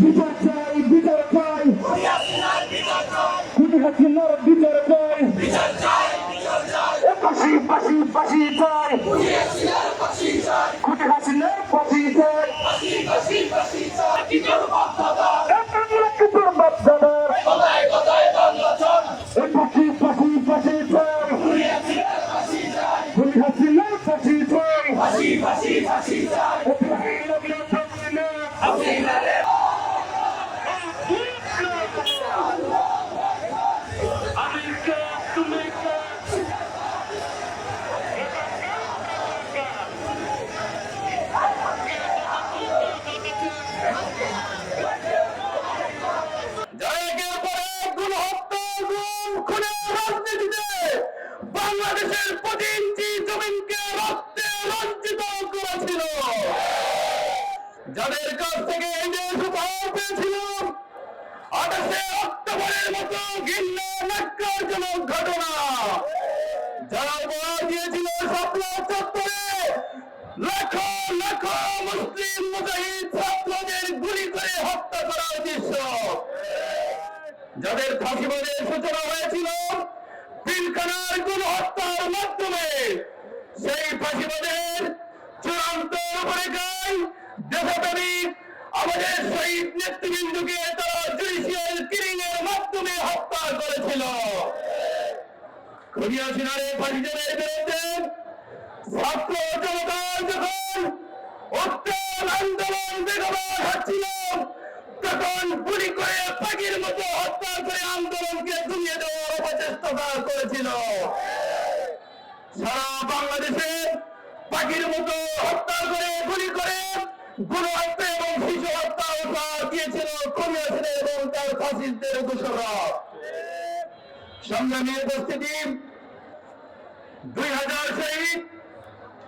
বিচার চাই, বিচার চাই, খুনি হাসিনার বিচার চাই, ফাঁসি ফাঁসি ফাঁসি চাই, খুনি হাসিনার ফাঁসি চাই, তোর বাপদাদার ফাঁসি ফাঁসি ফাঁসি চাই, খুনি হাসিনার ফাঁসি চাই, বাংলাদেশের 25 ইঞ্চি জমিনকে রক্তে লাঞ্ছিত করেছিল, যাদের কাছ থেকে এই দেশ উপহার পেয়েছিল 28 অক্টোবরের মতো ঘৃণ্য ন্যাক্কারজনক ঘটনা, যারা উপহার দিয়েছিল শাপলা চত্বরে লাখো লাখো মুসলিম মুজাহিদ ছাত্রদের গুলি করে হত্যা করার দৃশ্য, যাদের ফাঁসিবাদের সূচনা হয়েছিল পিলখানার গণহত্যার মাধ্যমে, সেই ফাঁসিবাদের চূড়ান্ত রূপরেখায় দেশপ্রেমিক আমাদের শহীদ নেতৃবৃন্দকে তারা জুডিশিয়াল কিলিং এর মাধ্যমে হত্যা করেছিল। খুনি হাসিনার এই ফাঁসিবাদের বিরুদ্ধে ছাত্র জনতার যখন উত্তাল আন্দোলন বেগবান হচ্ছিল, তখন গুলি করে পাখির মতো হত্যা করে আন্দোলনকে দমিয়ে দেওয়ার অপচেষ্টা করেছিল। সারা বাংলাদেশে পাখির মতো হত্যা করে গুলি করে গণহত্যা এবং শিশু হত্যা দিয়েছিল খুনি হাসিনা এবং তার ফাঁসিস্টদের দোষরা। সংগ্রামী উপস্থিতি, 2000 শহীদ,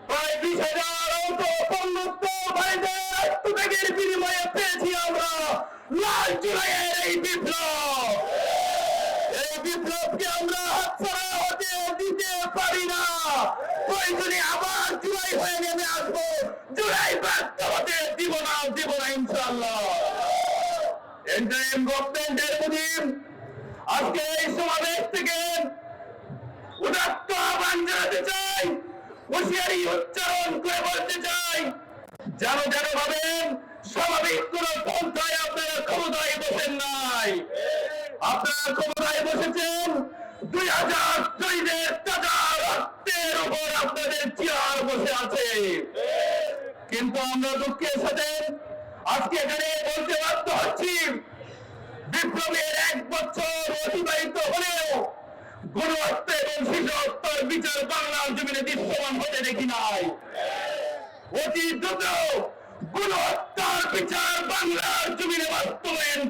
প্রায় 20,000 আহত পঙ্গুত্ব ভাইদের আত্মত্যাগের বিনিময়ে পেয়েছি আমরা লাল জুলাইয়ের এই বিপ্লব। এই বিপ্লবকে আমরা হাতছাড়া হতে দিতে পারি না। প্রয়োজনে আবার জুলাই হয়ে নেমে আসবো, জুলাই ব্যর্থ হতে দিব না ইনশাআল্লাহ। ইন্টারিম গভর্নমেন্টের মুজিব আজকে এই সমাবেশ থেকে উদাত্ত আহ্বান জানাতে চাই, হুঁশিয়ারি উচ্চারণ করে বলতে চাই, যেন ভাবেন স্বাভাবিক কোন পন্থায় আপনারা ক্ষমতায় বসেন নাই। আপনারা ক্ষমতায় বসেছেন 2000 শহীদের তাজা রক্তের উপর আপনাদের চেয়ার বসে আছে। কিন্তু আমরা দুঃখের সাথে আজকে এখানে বলতে বাধ্য হচ্ছি, বিপ্লবের 1 বছর অতিবাহিত হলেও গণহত্যা এবং শিশু হত্যার বিচার বাংলার জমিনে দৃশ্যমান হতে দেখি নাই। অতি দ্রুত গণহত্যার বিচার বাংলার জমিনে বাস্তবায়ন